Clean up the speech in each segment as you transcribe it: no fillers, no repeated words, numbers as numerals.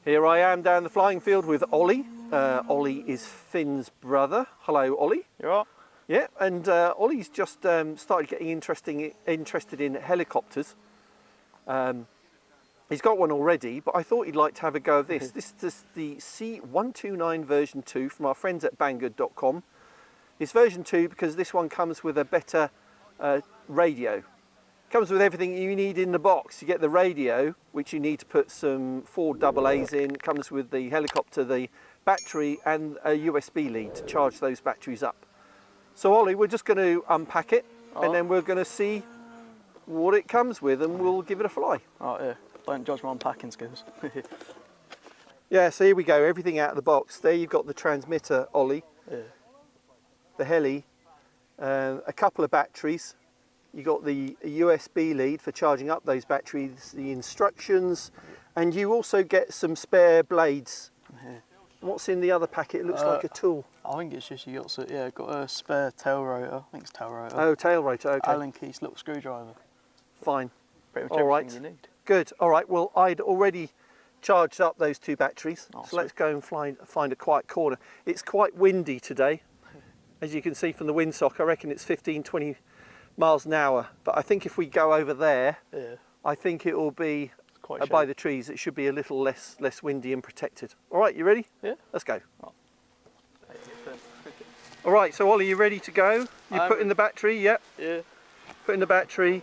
Here I am down the flying field with Ollie. Ollie is Finn's brother. Hello, Ollie. You all right? Yeah, and Ollie's just started getting interested in helicopters. He's got one already, but I thought he'd like to have a go of this. This is the C129 version 2 from our friends at Banggood.com. It's version 2 because this one comes with a better radio. Comes with everything you need in the box. You get the radio, which you need to put some 4 AA's in. Comes with the helicopter, the battery, and a USB lead to charge those batteries up. So Ollie, we're just going to unpack it, and then we're going to see what it comes with, and we'll give it a fly. Oh yeah, don't judge my unpacking skills. Yeah, so here we go, everything out of the box. There you've got the transmitter, Ollie, the heli, a couple of batteries. You got the USB lead for charging up those batteries, the instructions, and you also get some spare blades. What's in the other packet? It looks like a tool. I think it's just you got a spare tail rotor. I think it's tail rotor. Oh, tail rotor, okay. Allen keys, little screwdriver. Fine. Pretty much all right. everything you need. Good. All right. Well, I'd already charged up those 2 batteries, so sweet. let's go and find a quiet corner. It's quite windy today, as you can see from the windsock. I reckon it's 15-20 miles an hour, but I think if we go over there, I think it will be by the trees. It should be a little less windy and protected. All right, you ready? Yeah. Let's go. All right, so Ollie, you ready to go? You put in the battery, yep. Yeah. Put in the battery,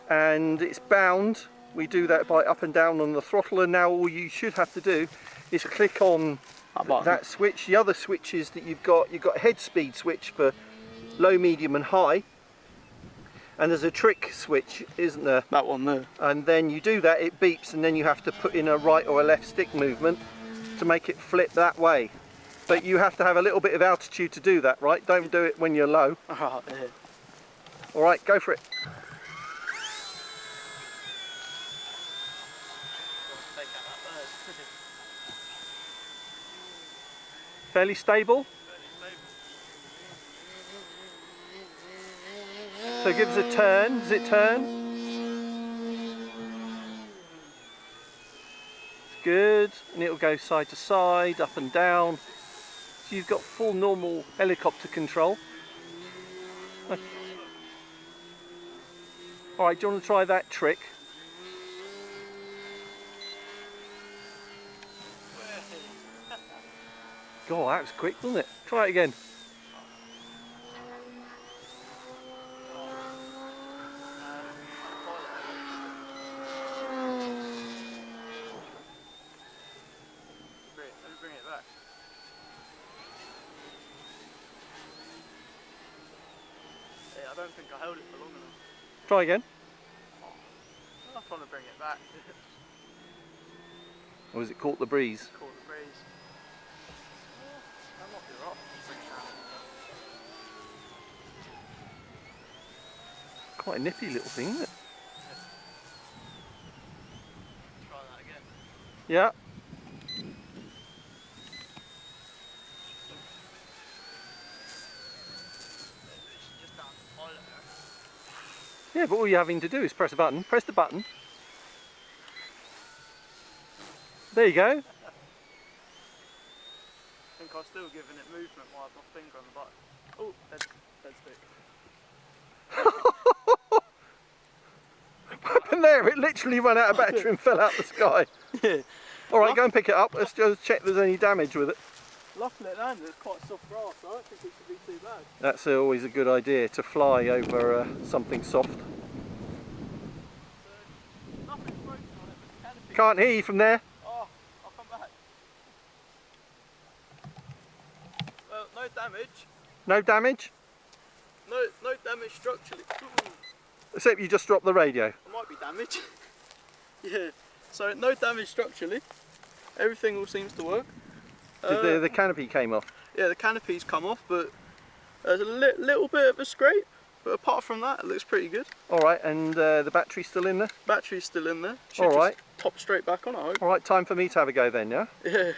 and it's bound. We do that by up and down on the throttle, and now all you should have to do is click on that switch. The other switches that you've got head speed switch for low, medium and high. And there's a trick switch, isn't there? That one there. And then you do that, it beeps, and then you have to put in a right or a left stick movement to make it flip that way. But you have to have a little bit of altitude to do that, right? Don't do it when you're low. All right, go for it. Fairly stable. So give us a turn. Does it turn? It's good. And it'll go side to side, up and down. So you've got full normal helicopter control. All right, do you want to try that trick? God, that was quick, wasn't it? Try it again. Bring it back. Yeah, I don't think I held it for long enough. Try again. I'm trying to bring it back. Or has it caught the breeze? Caught the breeze. That might be right. Quite a nippy little thing, isn't it? Try that again. Yeah. Yeah, but all you're having to do is press a button. Press the button. There you go. I think I'm still giving it movement while I've my finger on the button. Oh, dead stick. What happened there? It literally ran out of battery and fell out the sky. Yeah. All right, go and pick it up. Let's just check there's any damage with it. Luckily it landed, it's quite soft grass, so I don't think it should be too bad. That's always a good idea, to fly over something soft. Nothing's broken on it, but the Can't hear you from there. Oh, I'll come back. Well, no damage. No damage? No damage structurally. Except you just dropped the radio. There might be damage. Yeah, so no damage structurally. Everything all seems to work. The canopy came off? Yeah, the canopy's come off, but there's a little bit of a scrape. But apart from that, it looks pretty good. All right, and the battery's still in there? Battery's still in there. Should all right. Just top straight back on, I hope. All right, time for me to have a go then, yeah? Yeah.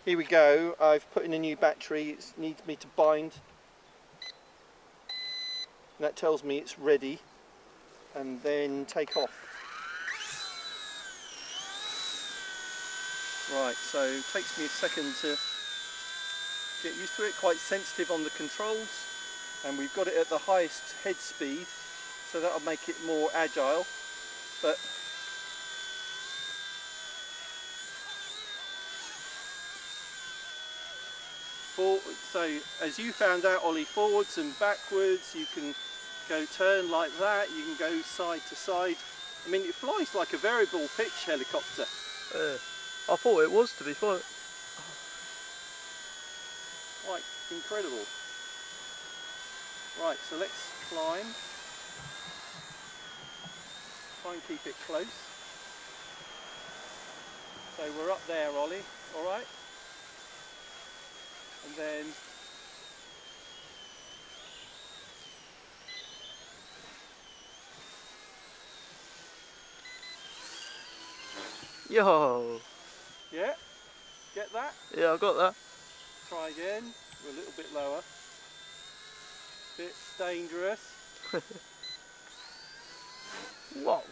Here we go. I've put in a new battery. It needs me to bind. And that tells me it's ready. And then take off. Right, so it takes me a second to get used to it. Quite sensitive on the controls, and we've got it at the highest head speed, so that'll make it more agile. But so as you found out, Ollie, forwards and backwards, you can go turn like that, you can go side to side. I mean, it flies like a variable pitch helicopter. I thought it was, to be fair. Quite incredible. Right, so let's climb. Try and keep it close. So we're up there, Ollie, alright? And then Yo! yeah, get that? Yeah, I got that. Try again. We're a little bit lower. Bit dangerous. Whoa!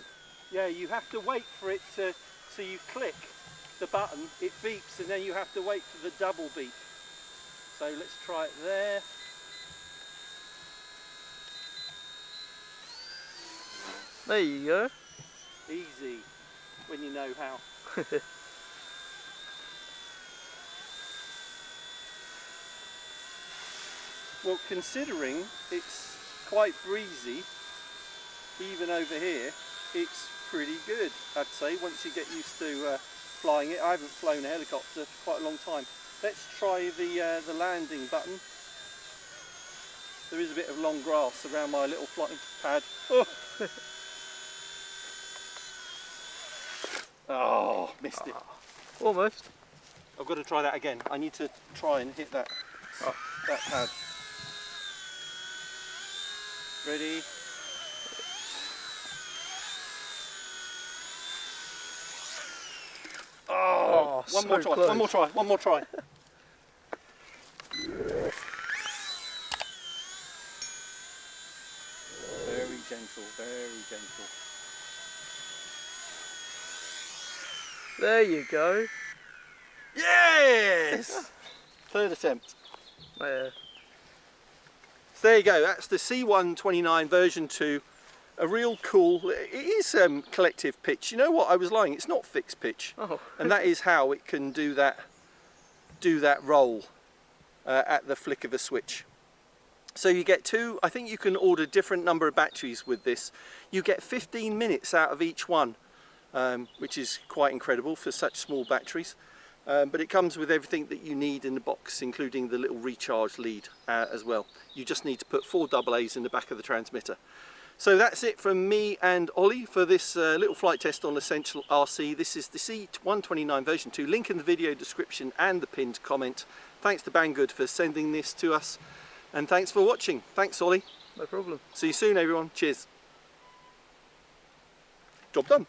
Yeah, you have to wait for it to, so you click the button, it beeps, and then you have to wait for the double beep. So let's try it there. There you go. Easy, when you know how. Well, considering it's quite breezy, even over here, it's pretty good, I'd say, once you get used to flying it. I haven't flown a helicopter for quite a long time. Let's try the landing button. There is a bit of long grass around my little flying pad. Oh, oh, missed it. Almost. I've got to try that again. I need to try and hit that, that pad. Ready? Oh, so one more try, close. one more try, one more try. Very gentle, very gentle. There you go. Yes! Third attempt. Yeah. So there you go, that's the C129 version 2. A real cool, it is collective pitch. You know what, I was lying, it's not fixed pitch. Oh. And that is how it can do that roll at the flick of a switch. So you get two, I think you can order different number of batteries with this. You get 15 minutes out of each one, which is quite incredible for such small batteries. But it comes with everything that you need in the box, including the little recharge lead as well. You just need to put 4 AA's in the back of the transmitter. So that's it from me and Ollie for this little flight test on Essential RC. This is the C129 version 2. Link in the video description and the pinned comment. Thanks to Banggood for sending this to us. And thanks for watching. Thanks, Ollie. No problem. See you soon, everyone. Cheers. Job done.